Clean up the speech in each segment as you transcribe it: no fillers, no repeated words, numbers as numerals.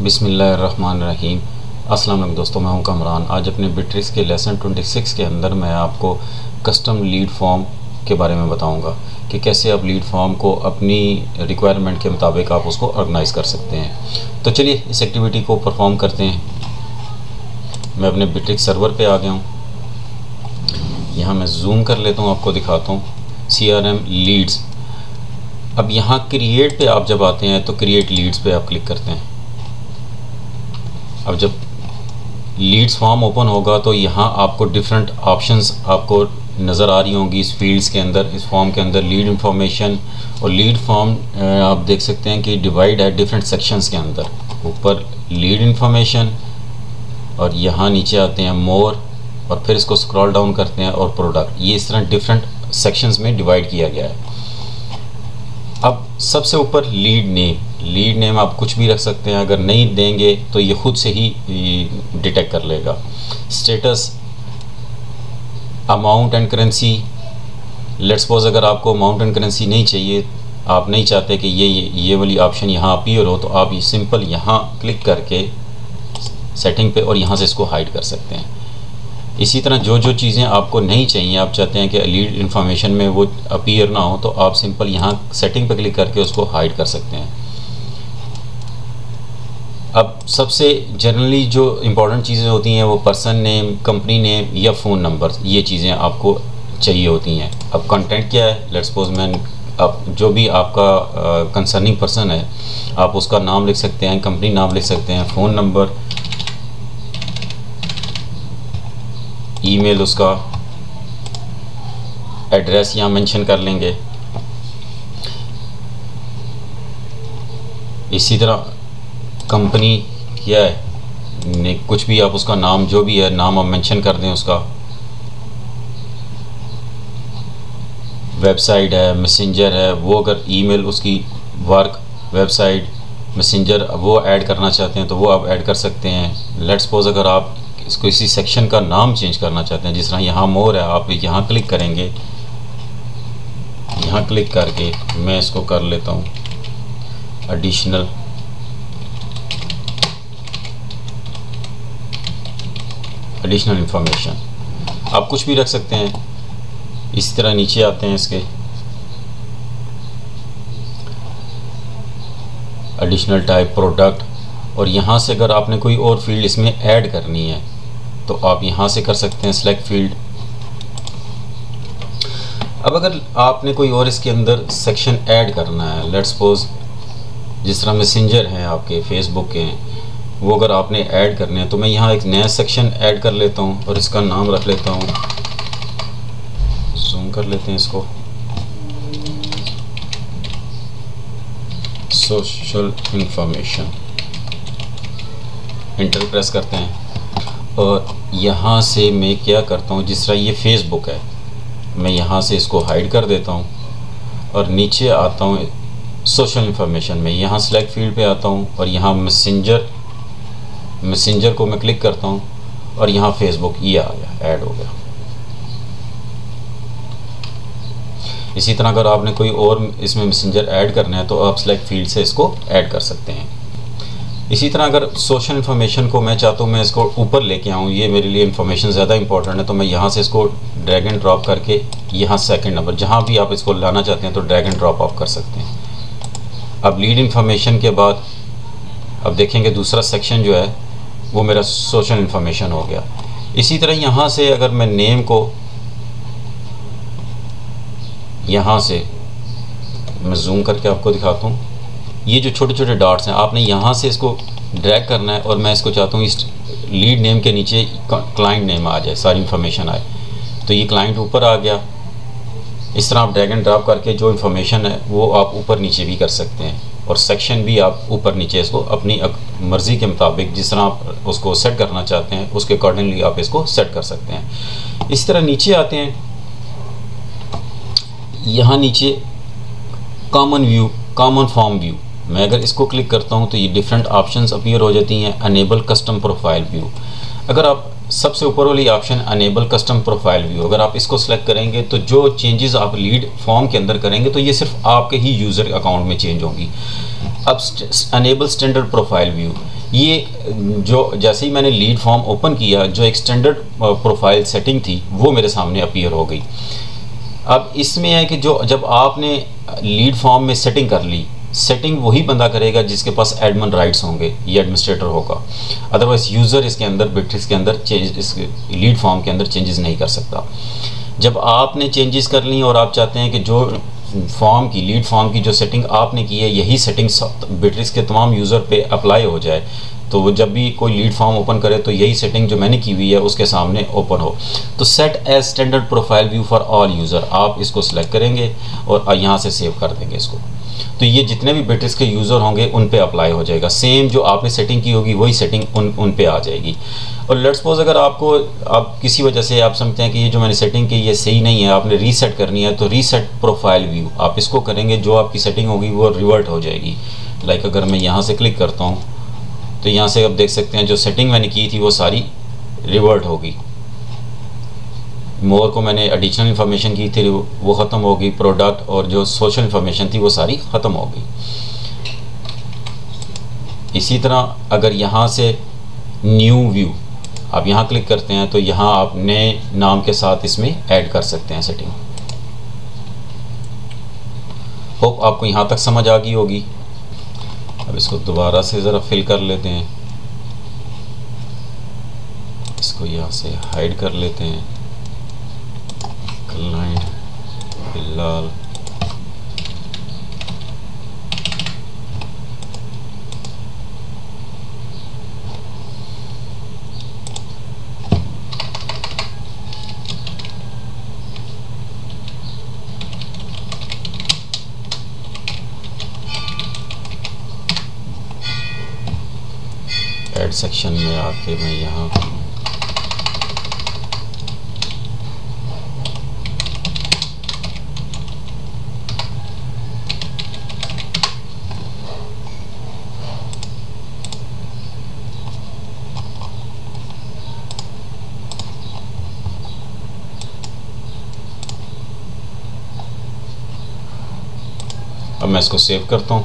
बिस्मिल्लाहिर्रहमानिर्रहीम। अस्सलाम वालेकुम दोस्तों, मैं हूं कमरान। आज अपने बिट्रिक्स के लेसन 26 के अंदर मैं आपको कस्टम लीड फॉर्म के बारे में बताऊंगा कि कैसे आप लीड फॉर्म को अपनी रिक्वायरमेंट के मुताबिक आप उसको ऑर्गेनाइज कर सकते हैं। तो चलिए इस एक्टिविटी को परफॉर्म करते हैं। मैं अपने बिट्रिक्स सर्वर पे आ गया हूँ। यहाँ मैं जूम कर लेता हूँ, आपको दिखाता हूँ CRM लीड्स। अब यहाँ क्रिएट पे आप जब आते हैं तो क्रिएट लीड्स पे आप क्लिक करते हैं। अब जब लीड्स फॉर्म ओपन होगा तो यहाँ आपको डिफरेंट ऑप्शंस आपको नज़र आ रही होंगी इस फील्ड्स के अंदर, इस फॉर्म के अंदर। लीड इंफॉर्मेशन और लीड फॉर्म आप देख सकते हैं कि डिवाइड है डिफरेंट सेक्शंस के अंदर। ऊपर लीड इंफॉर्मेशन और यहाँ नीचे आते हैं मोर और फिर इसको स्क्रॉल डाउन करते हैं और प्रोडक्ट। ये इस तरह डिफरेंट सेक्शंस में डिवाइड किया गया है। अब सबसे ऊपर लीड नेम आप कुछ भी रख सकते हैं, अगर नहीं देंगे तो ये खुद से ही डिटेक्ट कर लेगा। Status, amount and currency. Let's suppose अगर आपको अमाउंट एंड करेंसी नहीं चाहिए, आप नहीं चाहते कि ये वाली ऑप्शन यहाँ अपीयर हो, तो आप ये सिंपल यहाँ क्लिक करके सेटिंग पे और यहाँ से इसको हाइड कर सकते हैं। इसी तरह जो चीज़ें आपको नहीं चाहिए, आप चाहते हैं कि लीड इंफॉर्मेशन में वो अपीयर ना हो, तो आप सिंपल यहाँ सेटिंग पे क्लिक करके उसको हाइड कर सकते हैं। अब सबसे जनरली जो इम्पोर्टेंट चीज़ें होती हैं वो पर्सन नेम, कंपनी नेम या फ़ोन नंबर, ये चीज़ें आपको चाहिए होती हैं। अब कंटेंट क्या है, लेट्स सपोज अब जो भी आपका कंसर्निंग पर्सन है आप उसका नाम लिख सकते हैं, कंपनी नाम लिख सकते हैं, फ़ोन नंबर, ईमेल, उसका एड्रेस यहाँ मेंशन कर लेंगे। इसी तरह कंपनी क्या है, कुछ भी आप उसका नाम जो भी है नाम आप मेंशन कर दें उसका। वेबसाइट है, मैसेंजर है, वो अगर ईमेल उसकी वर्क वेबसाइट मैसेंजर वो ऐड करना चाहते हैं तो वो आप ऐड कर सकते हैं। लेट्स सपोज अगर आप इसको इसी सेक्शन का नाम चेंज करना चाहते हैं, जिस तरह यहाँ मोर है, आप यहाँ क्लिक करेंगे। यहाँ क्लिक करके मैं इसको कर लेता हूँ एडिशनल इंफॉर्मेशन। आप कुछ भी रख सकते हैं। इस तरह नीचे आते हैं इसके एडिशनल टाइप प्रोडक्ट, और यहाँ से अगर आपने कोई और फील्ड इसमें ऐड करनी है तो आप यहाँ से कर सकते हैं सिलेक्ट फील्ड। अब अगर आपने कोई और इसके अंदर सेक्शन ऐड करना है, लेट्स सपोज जिस तरह मैसेंजर हैं आपके फेसबुक के हैं, वो अगर आपने ऐड करने हैं तो मैं यहाँ एक नया सेक्शन ऐड कर लेता हूँ और इसका नाम रख लेता हूँ, जूम कर लेते हैं इसको, सोशल इंफॉर्मेशन। इंटर प्रेस करते हैं और यहाँ से मैं क्या करता हूँ, जिस तरह ये फेसबुक है मैं यहाँ से इसको हाइड कर देता हूँ और नीचे आता हूँ सोशल इंफॉर्मेशन में, यहाँ सेलेक्ट फील्ड पे आता हूँ और यहाँ मैसेंजर को मैं क्लिक करता हूँ और यहाँ फेसबुक ये आ गया, ऐड हो गया। इसी तरह अगर आपने कोई और इसमें मैसेंजर ऐड करना है तो आप सेलेक्ट फील्ड से इसको ऐड कर सकते हैं। इसी तरह अगर सोशल इन्फॉर्मेशन को मैं चाहता हूँ मैं इसको ऊपर लेके आऊँ, ये मेरे लिए इन्फॉर्मेशन ज़्यादा इंपॉर्टेंट है, तो मैं यहाँ से इसको ड्रैग एंड ड्रॉप करके यहाँ सेकंड नंबर जहाँ भी आप इसको लाना चाहते हैं तो ड्रैग एंड ड्रॉप आप कर सकते हैं। अब लीड इन्फॉर्मेशन के बाद अब देखेंगे दूसरा सेक्शन जो है वो मेरा सोशल इन्फॉर्मेशन हो गया। इसी तरह यहाँ से अगर मैं नेम को यहाँ से मैं जूम करके आपको दिखाता हूँ, ये जो छोटे छोटे डॉट्स हैं आपने यहाँ से इसको ड्रैग करना है और मैं इसको चाहता हूँ इस लीड नेम के नीचे क्लाइंट नेम आ जाए, सारी इन्फॉर्मेशन आए, तो ये क्लाइंट ऊपर आ गया। इस तरह आप ड्रैग एंड ड्रॉप करके जो इन्फॉर्मेशन है वो आप ऊपर नीचे भी कर सकते हैं और सेक्शन भी आप ऊपर नीचे इसको अपनी मर्ज़ी के मुताबिक जिस तरह आप उसको सेट करना चाहते हैं उसके अकॉर्डिंगली आप इसको सेट कर सकते हैं। इस तरह नीचे आते हैं, यहाँ नीचे कॉमन फॉर्म व्यू, मैं अगर इसको क्लिक करता हूँ तो ये डिफरेंट ऑप्शंस अपीयर हो जाती हैं। अनेबल कस्टम प्रोफाइल व्यू, अगर आप सबसे ऊपर वाली option enable custom profile view, अगर आप इसको सेलेक्ट करेंगे तो जो चेंजेस आप लीड फॉर्म के अंदर करेंगे तो ये सिर्फ आपके ही यूज़र अकाउंट में चेंज होंगी। अब अनेबल स्टैंडर्ड प्रोफाइल व्यू, ये जो जैसे ही मैंने लीड फॉर्म ओपन किया, जो एक स्टैंडर्ड प्रोफाइल सेटिंग थी वो मेरे सामने अपीयर हो गई। अब इसमें है कि जो जब आपने लीड फॉर्म में सेटिंग कर ली, सेटिंग वही बंदा करेगा जिसके पास एडमिन राइट्स होंगे, ये एडमिनिस्ट्रेटर होगा। अदरवाइज यूज़र इसके अंदर बिट्रिक्स के अंदर इस लीड फॉर्म के अंदर चेंजेस नहीं कर सकता। जब आपने चेंजेस कर ली और आप चाहते हैं कि जो फॉर्म की लीड फॉर्म की जो सेटिंग आपने की है यही सेटिंग बिट्रिक्स के तमाम यूज़र पे अप्लाई हो जाए, तो वो जब भी कोई लीड फॉर्म ओपन करे तो यही सेटिंग जो मैंने की हुई है उसके सामने ओपन हो। तो set as standard profile view for all user, आप इसको सिलेक्ट करेंगे और यहाँ से सेव कर देंगे इसको। तो ये जितने भी बिट्रिक्स के यूज़र होंगे उन पे अप्लाई हो जाएगा, सेम जो आपने सेटिंग की होगी वही सेटिंग उन पे आ जाएगी। और लेट्स सपोज अगर आप किसी वजह से आप समझते हैं कि ये जो मैंने सेटिंग की ये सही नहीं है, आपने रीसेट करनी है, तो रीसेट प्रोफाइल व्यू आप इसको करेंगे, जो आपकी सेटिंग होगी वो रिवर्ट हो जाएगी। लाइक अगर मैं यहाँ से क्लिक करता हूँ तो यहाँ से आप देख सकते हैं जो सेटिंग मैंने की थी वो सारी रिवर्ट होगी। मोर को मैंने एडिशनल इन्फॉर्मेशन की थी वो ख़त्म होगी, प्रोडक्ट और जो सोशल इन्फॉर्मेशन थी वो सारी ख़त्म हो गई। इसी तरह अगर यहाँ से न्यू व्यू आप यहाँ क्लिक करते हैं तो यहाँ आप नए नाम के साथ इसमें ऐड कर सकते हैं सेटिंग। होप आपको यहाँ तक समझ आ गई होगी। अब इसको दोबारा से ज़रा फिल कर लेते हैं, इसको यहाँ से हाइड कर लेते हैं। क्लाइंट बिलाल ऐड सेक्शन में आके मैं यहाँ अब मैं इसको सेव करता हूँ।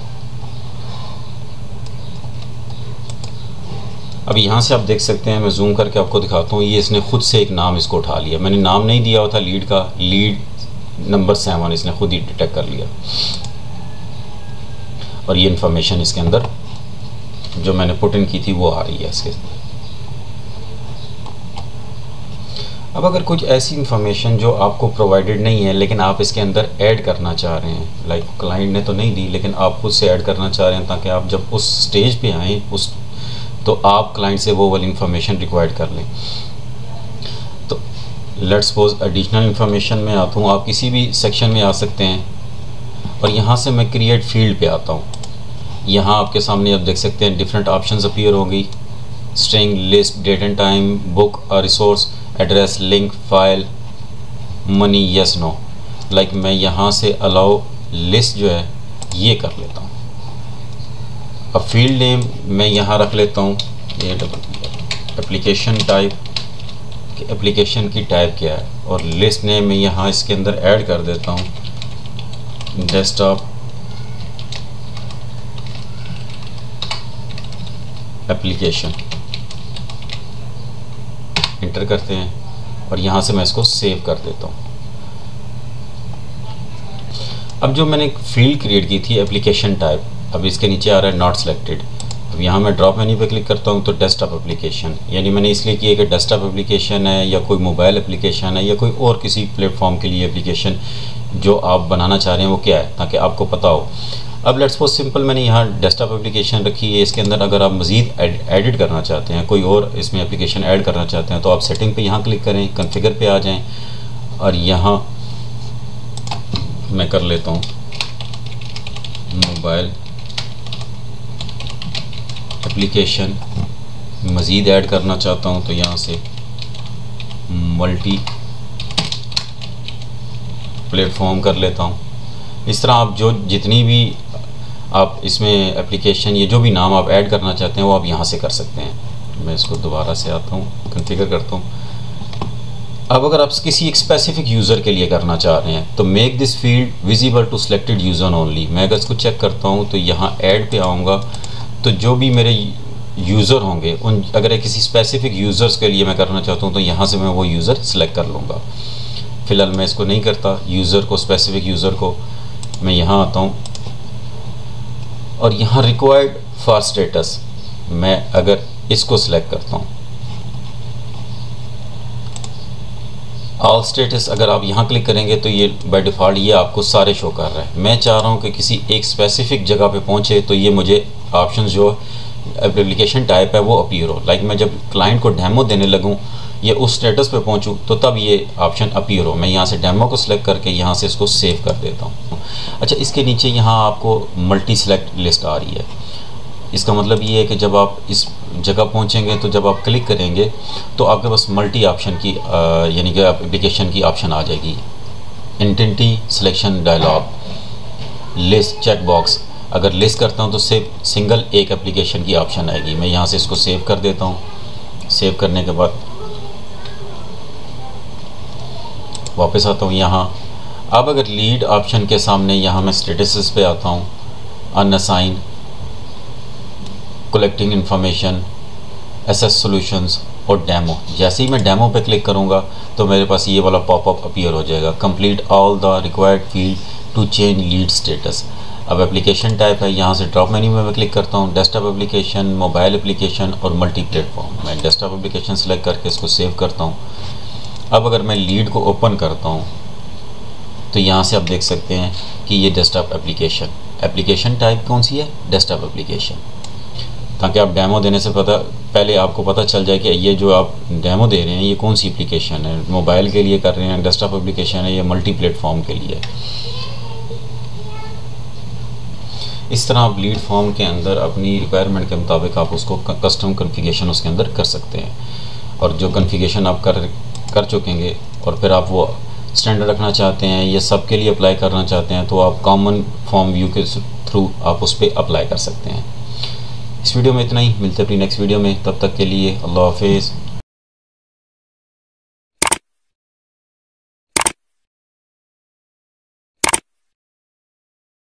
अब यहाँ से आप देख सकते हैं, मैं जूम करके आपको दिखाता हूँ, ये इसने खुद से एक नाम इसको उठा लिया। मैंने नाम नहीं दिया हुआ था लीड का, लीड नंबर 7 इसने खुद ही डिटेक्ट कर लिया। और ये इन्फॉर्मेशन इसके अंदर जो मैंने पुट इन की थी वो आ रही है इसके अंदर। अब अगर कुछ ऐसी इन्फॉर्मेशन जो आपको प्रोवाइडेड नहीं है लेकिन आप इसके अंदर ऐड करना चाह रहे हैं, लाइक क्लाइंट ने तो नहीं दी लेकिन आप खुद से ऐड करना चाह रहे हैं ताकि आप जब उस स्टेज पे आएँ तो आप क्लाइंट से वो वाली इन्फॉर्मेशन रिक्वायर्ड कर लें। तो लेट्स सपोज एडिशनल इन्फॉर्मेशन में आता हूँ, आप किसी भी सेक्शन में आ सकते हैं और यहाँ से मैं क्रिएट फील्ड पे आता हूँ। यहाँ आपके सामने आप देख सकते हैं डिफरेंट ऑप्शंस अपीयर होंगी, string, list, date and time, book, resource, address, link, file, money, yes, no. Like मैं यहाँ से अलाउ लिस्ट जो है ये कर लेता हूँ। अब फील्ड नेम मैं यहाँ रख लेता हूँ एप्लीकेशन टाइप, एप्लीकेशन की टाइप क्या है, और लिस्ट नेम मैं यहाँ इसके अंदर ऐड कर देता हूँ डेस्कटॉप एप्लीकेशन। इंटर करते हैं और यहाँ से मैं इसको सेव कर देता हूँ। अब जो मैंने फील्ड क्रिएट की थी एप्लीकेशन टाइप, अब इसके नीचे आ रहा है नॉट सिलेक्टेड। अब यहाँ मैं ड्रॉप मेन्यू पे क्लिक करता हूँ तो डेस्कटॉप एप्लीकेशन, यानी मैंने इसलिए किया कि डेस्कटॉप एप्लीकेशन है या कोई मोबाइल एप्लीकेशन है या कोई और किसी प्लेटफॉर्म के लिए एप्लीकेशन जो आप बनाना चाह रहे हैं वो क्या है, ताकि आपको पता हो। अब लेट्स सपोज सिंपल मैंने यहाँ डेस्कटॉप एप्लीकेशन रखी है। इसके अंदर अगर आप मज़ीद एडिट करना चाहते हैं, कोई और इसमें एप्लीकेशन ऐड करना चाहते हैं, तो आप सेटिंग पे यहाँ क्लिक करें, कॉन्फ़िगर पे आ जाएं और यहाँ मैं कर लेता हूँ मोबाइल एप्लीकेशन। मज़ीद ऐड करना चाहता हूँ तो यहाँ से मल्टी प्लेटफॉर्म कर लेता हूँ। इस तरह आप जो जितनी भी आप इसमें एप्लीकेशन ये जो भी नाम आप ऐड करना चाहते हैं वो आप यहाँ से कर सकते हैं। मैं इसको दोबारा से आता हूँ, कॉन्फ़िगर करता हूँ। अब अगर आप किसी एक स्पेसिफिक यूज़र के लिए करना चाह रहे हैं तो make this field visible to selected user only. मैं अगर इसको चेक करता हूँ तो यहाँ ऐड पे आऊँगा तो जो भी मेरे यूज़र होंगे उन, अगर किसी स्पेसिफिक यूज़र्स के लिए मैं करना चाहता हूँ तो यहाँ से मैं वो यूज़र सेलेक्ट कर लूँगा। फ़िलहाल मैं इसको नहीं करता, यूज़र को, स्पेसिफिक यूज़र को। मैं यहाँ आता हूँ और यहाँ रिक्वायर्ड फॉर स्टेटस, मैं अगर इसको सिलेक्ट करता हूँ, ऑल स्टेटस अगर आप यहाँ क्लिक करेंगे तो ये बाय डिफ़ॉल्ट ये आपको सारे शो कर रहा है। मैं चाह रहा हूँ कि किसी एक स्पेसिफिक जगह पे पहुँचे तो ये मुझे ऑप्शन जो एप्लीकेशन टाइप है वो अपीयर हो। लाइक मैं जब क्लाइंट को डेमो देने लगूँ, ये उस स्टेटस पे पहुँचूँ तो तब ये ऑप्शन अपीयर हो। मैं यहाँ से डेमो को सिलेक्ट करके यहाँ से इसको सेव कर देता हूँ। अच्छा, इसके नीचे यहाँ आपको मल्टी सेलेक्ट लिस्ट आ रही है। इसका मतलब ये है कि जब आप इस जगह पहुंचेंगे तो जब आप क्लिक करेंगे तो आपके पास मल्टी ऑप्शन की यानी कि एप्लीकेशन की ऑप्शन आ जाएगी। Entity selection dialog, list check box, अगर लिस्ट करता हूं तो सिर्फ सिंगल एक एप्लीकेशन की ऑप्शन आएगी। मैं यहाँ से इसको सेव कर देता हूँ। सेव करने के बाद वापस आता हूँ यहाँ। अब अगर लीड ऑप्शन के सामने यहाँ मैं स्टेटस पे आता हूँ, unassign, collecting information, SS solutions और डेमो। जैसे ही मैं डेमो पे क्लिक करूँगा तो मेरे पास ये वाला पॉपअप अपीयर हो जाएगा, complete all the required field to change lead status. अब एप्लीकेशन टाइप है, यहाँ से ड्रॉप मेन्यू में मैं क्लिक करता हूँ, डेस्कटॉप एप्लीकेशन, मोबाइल एप्लीकेशन और मल्टी प्लेटफॉर्म। मैं डेस्कटॉप एप्लीकेशन सेलेक्ट करके इसको सेव करता हूँ। अब अगर मैं लीड को ओपन करता हूँ तो यहाँ से आप देख सकते हैं कि ये डेस्कटॉप एप्लीकेशन टाइप कौन सी है, डेस्कटॉप एप्लीकेशन, ताकि आप डेमो देने से पहले आपको पता चल जाए कि ये जो आप डेमो दे रहे हैं ये कौन सी एप्लीकेशन है। मोबाइल के लिए कर रहे हैं, डेस्कटॉप एप्लीकेशन है, या मल्टी प्लेटफॉर्म के लिए। इस तरह आप लीड फॉर्म के अंदर अपनी रिक्वायरमेंट के मुताबिक आप उसको कस्टम कॉन्फ़िगरेशन उसके अंदर कर सकते हैं। और जो कॉन्फ़िगरेशन आप कर चुकेंगे और फिर आप वो स्टैंडर्ड रखना चाहते हैं, ये सब के लिए अप्लाई करना चाहते हैं, तो आप कॉमन फॉर्म व्यू के थ्रू आप उस पर अप्लाई कर सकते हैं। इस वीडियो में इतना ही, मिलते हैं अपनी नेक्स्ट वीडियो में। तब तक के लिए अल्लाह हाफिज़।